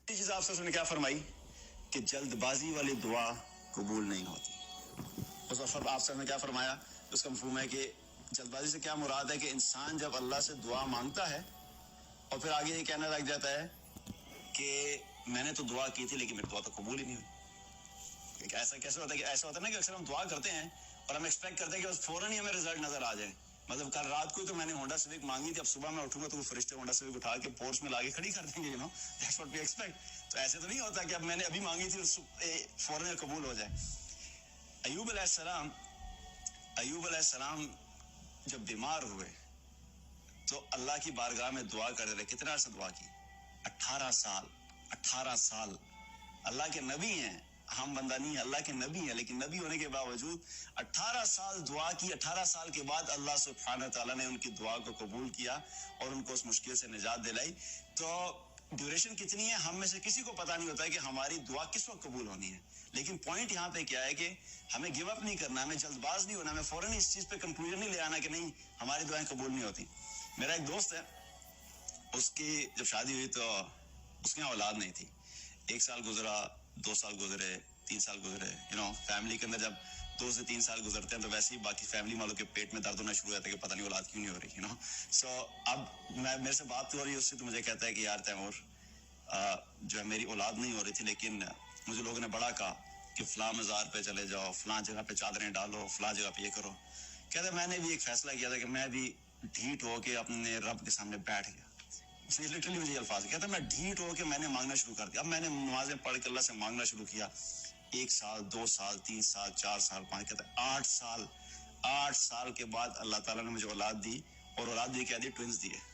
چیز آپ سے کیا فرمائی کہ جلد بازی والی دعا قبول نہیں ہوتی. اس وقت آپ سے نے کیا فرمایا, اس کا مفہوم ہے کہ جلد بازی سے کیا مراد ہے کہ انسان جب اللہ سے دعا مانگتا ہے اور پھر آگے یہ کہنے لگ جاتا ہے کہ میں نے تو دعا کی تھی لیکن میری دعا تو قبول ہی نہیں ہوئی. ایسا کیسے ہوتا ہے کہ ایسا ہوتا ہے نا کہ اکثر ہم دعا کرتے ہیں اور ہم ایکسپیکٹ کرتے ہیں کہ فوراً ہی ہمیں رزلٹ نظر آ جائے. مطلب کل رات کو تو میں نے ہونڈا سیوک مانگی تھی, اب صبح میں اٹھوں گا تو وہ فرشتے ہونڈا سیوک اٹھا کے پورش میں لا کے کھڑی کر دیں گے. That's what we expect. تو ایسے تو نہیں ہوتا کہ اب میں نے ابھی مانگی تھی فوراً قبول ہو جائے. ایوب علیہ السلام جب بیمار ہوئے تو اللہ کی بارگاہ میں دعا کرتے رہے. کتنا عرصہ دعا کی؟ 18 سال. اللہ کے نبی ہیں, ہم بندہ نہیں ہے, اللہ کے نبی ہیں, لیکن نبی ہونے کے باوجود 18 سال دعا کی. 18 سال کے بعد اللہ سبحانہ تعالیٰ نے ان کی دعا کو قبول کیا اور ان کو اس مشکل سے نجات دلائی. تو ڈیوریشن کتنی ہے ہم میں سے کسی کو پتہ نہیں ہوتا ہے کہ ہماری دعا کس وقت قبول ہونی ہے. لیکن پوائنٹ یہاں پہ کیا ہے کہ ہمیں گیو اپ نہیں کرنا, ہمیں جلد باز نہیں ہونا, ہمیں فوراً اس چیز پہ کنکلوژن نہیں لے آنا کہ نہیں ہماری دعائیں قبول نہیں ہوتی. میرا ایک دوست ہے, اس کی جب شادی ہوئی تو اس کے یہاں اولاد نہیں تھی. 1 سال گزرا, 2 سال گزرے, 3 سال گزرے. فیملی کے اندر جب 2 سے 3 سال گزرتے ہیں تو ویسے ہی باقی فیملی والوں کے پیٹ میں درد ہونا شروع ہوتا ہے کہ پتہ نہیں اولاد کیوں نہیں ہو رہی. سو اب میرے سے بات ہو رہی ہے اس سے, تو مجھے کہتا ہے کہ یار تیمور جو ہے میری اولاد نہیں ہو رہی تھی, لیکن مجھے لوگوں نے بڑا کہا کہ فلاں مزار پہ چلے جاؤ, فلاں جگہ پہ چادریں ڈالو, فلاں جگہ پہ یہ کرو. کہتا ہے میں نے بھی ایک فیصلہ کیا تھا کہ میں بھی ڈھیٹ ہو کے اپنے رب کے سامنے بیٹھ گیا. لٹرلی مجھے الفاظ کہتا ہے میں ڈھیٹ ہو کے میں نے مانگنا شروع کر دیا. اب میں نے نمازیں پڑھ کے اللہ سے مانگنا شروع کیا. 1 سال, 2 سال, 3 سال, 4 سال, 5, کہتا ہے 8 سال کے بعد اللہ تعالیٰ نے مجھے اولاد دی, اور اولاد دی کیا دی؟ ٹوینز دیے.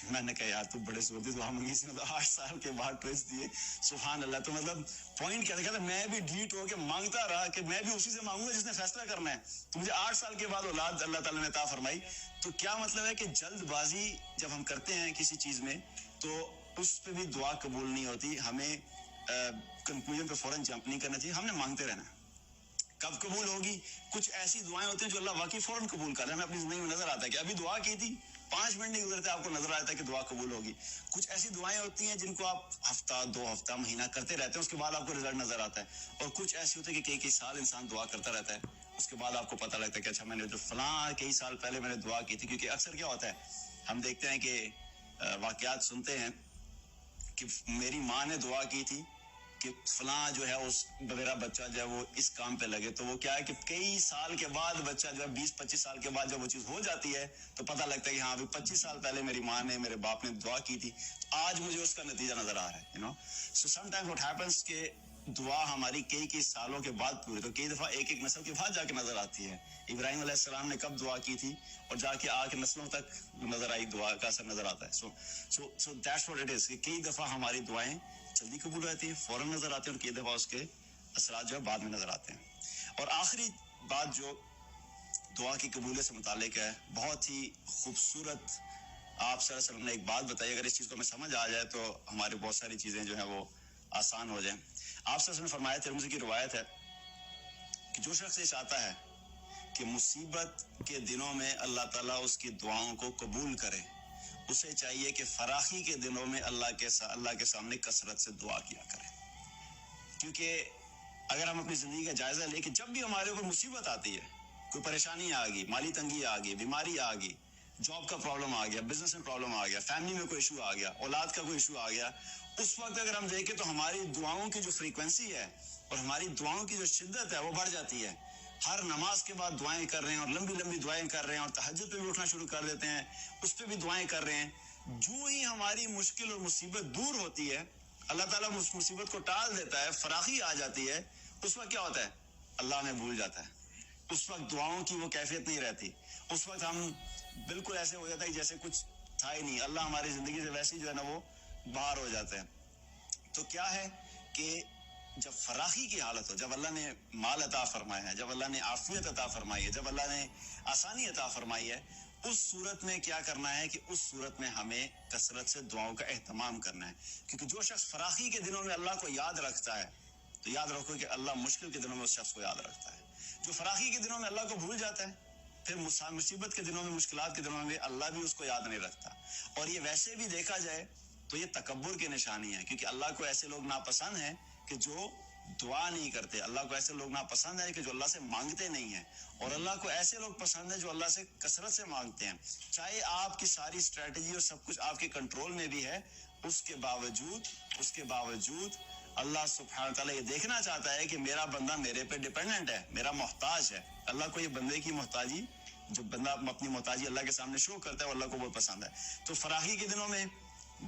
میں نے کہا یار تو بڑے صورتی دعا مانگی سی, مطلب 8 سال کے بعد ٹوینز دیے. سبحان اللہ. تو مطلب پوائنٹ کیا تھا, کہتا ہے میں بھی ڈھیٹ ہو کے مانگتا رہا کہ میں بھی اسی سے مانگوں گا جس نے فیصلہ کرنا ہے. تو مجھے 8 سال کے بعد اولاد اللہ تعالیٰ نے عطا فرمائی. تو کیا مطلب ہے کہ جلد بازی جب ہم کرتے ہیں کسی چیز میں تو اس پہ بھی دعا قبول نہیں ہوتی. ہمیں کنکلوژن پہ فوراً جمپ نہیں کرنا چاہیے, ہم نے مانگتے رہنا. کب قبول ہوگی؟ کچھ ایسی دعائیں ہوتی ہیں جو اللہ واقعی فوراً قبول کر رہے ہیں. ہمیں اپنی زندگی میں نظر آتا ہے کہ ابھی دعا کی تھی, 5 منٹ نہیں گزرتے آپ کو نظر آتا ہے کہ دعا قبول ہوگی. کچھ ایسی دعائیں ہوتی ہیں جن کو آپ ہفتہ, 2 ہفتہ, مہینہ کرتے رہتے ہیں, اس کے بعد آپ کو رزلٹ نظر آتا ہے. اور کچھ ایسی ہوتی ہے کہ کئی سال انسان دعا کرتا رہتا ہے, اس کے بعد آپ کو پتہ لگتا ہے کہ اچھا میں نے جو فلاں کئی سال پہلے میں نے دعا کی تھی. کیونکہ اکثر کیا ہوتا ہے, ہم دیکھتے ہیں کہ واقعات سنتے ہیں کہ میری ماں نے دعا کی تھی کہ فلاں جو ہے اس میرا بچہ جو ہے وہ اس کام پہ لگے. تو وہ کیا ہے کہ کئی سال کے بعد بچہ جو ہے 20-25 سال کے بعد جب وہ چیز ہو جاتی ہے تو پتہ لگتا ہے کہ ہاں ابھی 25 سال پہلے میری ماں نے, میرے باپ نے دعا کی تھی, تو آج مجھے اس کا نتیجہ نظر آ رہا ہے. سو سم ٹائمز واٹ ہیپنس کہ دعا ہماری کئی سالوں کے بعد پوری, تو کئی دفعہ ایک نسل کے بعد جا کے نظر آتی ہے. ابراہیم علیہ السلام نے کب دعا کی تھی اور جا کے آ کے نسلوں تک نظر آئی, دعا کا اثر نظر آتا ہے. So that's what it is کہ کئی دفعہ ہماری دعائیں جلدی قبول ہوتی ہیں, فوراً نظر آتے ہیں, اور کئی دفعہ اس کے اثرات جو ہے بعد میں نظر آتے ہیں. اور آخری بات جو دعا کی قبولیت سے متعلق ہے, بہت ہی خوبصورت آپ صلی اللہ علیہ وسلم نے ایک بات بتائی. اگر اس چیز کو ہمیں سمجھ آ جائے تو ہماری بہت ساری چیزیں جو ہیں وہ آسان ہو جائیں. آپ صلی اللہ علیہ وسلم نے فرمایا, ترمذی کی روایت ہے کہ جو شخص یہ چاہتا ہے کہ مصیبت کے دنوں میں اللہ تعالیٰ اس کی دعاؤں کو قبول کرے, اسے چاہیے کہ فراخی کے دنوں میں اللہ کے سامنے کثرت سے دعا کیا کرے. کیونکہ اگر ہم اپنی زندگی کا جائزہ لیں کہ جب بھی ہمارے اوپر مصیبت آتی ہے, کوئی پریشانی آ گئی, مالی تنگی آ گئی, بیماری آ گئی, جاب کا پرابلم آ گیا, بزنس میں پرابلم آ گیا, فیملی میں کوئی ایشو آ گیا, اولاد کا کوئی ایشو آ گیا, اس وقت اگر ہم دیکھیں تو ہماری دعاؤں کی جو فریکوینسی ہے اور ہماری دعاؤں کی جو شدت ہے وہ بڑھ جاتی ہے. ہر نماز کے بعد دعائیں کر رہے ہیں, اور لمبی دعائیں کر رہے ہیں, اور تہجد پہ بھی اٹھنا شروع کر دیتے ہیں, اس پہ بھی دعائیں کر رہے ہیں. جو ہی ہماری مشکل اور مصیبت دور ہوتی ہے, اللہ تعالیٰ اس مصیبت کو ٹال دیتا ہے, فراخی آ جاتی ہے, اس وقت کیا ہوتا ہے, اللہ ہمیں بھول جاتا ہے. اس وقت دعاؤں کی وہ کیفیت نہیں رہتی. اس وقت ہم بالکل ایسے ہو جاتا ہے جیسے کچھ تھا ہی نہیں. اللہ ہماری زندگی سے ویسے ہی جو ہے نا وہ باہر ہو جاتے ہیں. تو کیا ہے کہ جب فراخی کی حالت ہو, جب اللہ نے مال عطا فرمایا ہے, جب اللہ نے عافیت عطا فرمائی ہے, جب اللہ نے آسانی عطا فرمائی ہے, اس صورت میں کیا کرنا ہے کہ اس صورت میں ہمیں کثرت سے دعاؤں کا اہتمام کرنا ہے. کیونکہ جو شخص فراخی کے دنوں میں اللہ کو یاد رکھتا ہے, تو یاد رکھو کہ اللہ مشکل کے دنوں میں اس شخص کو یاد رکھتا ہے. جو فراخی کے دنوں میں اللہ کو بھول جاتا ہے, پھر مصیبت کے دنوں میں, مشکلات کے دنوں میں اللہ بھی اس کو یاد نہیں رکھتا. اور یہ ویسے بھی دیکھا جائے تو یہ تکبر کی نشانی ہے، کیونکہ اللہ کو ایسے لوگ ناپسند ہیں کہ جو دعا نہیں کرتے، اللہ کو ایسے لوگ ناپسند ہیں کہ جو اللہ سے مانگتے نہیں ہیں، اور اللہ کو ایسے لوگ پسند ہیں جو اللہ سے کثرت سے مانگتے ہیں. چاہے آپ کی ساری اسٹریٹجی اور سب کچھ آپ کے کنٹرول میں بھی ہے، اس کے باوجود اللہ سبحانہ تعالیٰ یہ دیکھنا چاہتا ہے کہ میرا بندہ میرے پہ ڈیپینڈنٹ ہے، میرا محتاج ہے. اللہ کو یہ بندے کی محتاجی، جو بندہ اپنی محتاجی اللہ کے سامنے شو کرتا ہے، وہ اللہ کو بہت پسند ہے. تو فراخی کے دنوں میں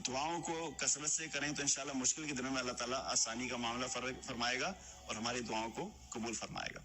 دعاؤں کو کثرت سے کریں تو انشاءاللہ مشکل کے دنوں میں اللہ تعالیٰ آسانی کا معاملہ فرمائے گا اور ہماری دعاؤں کو قبول فرمائے گا.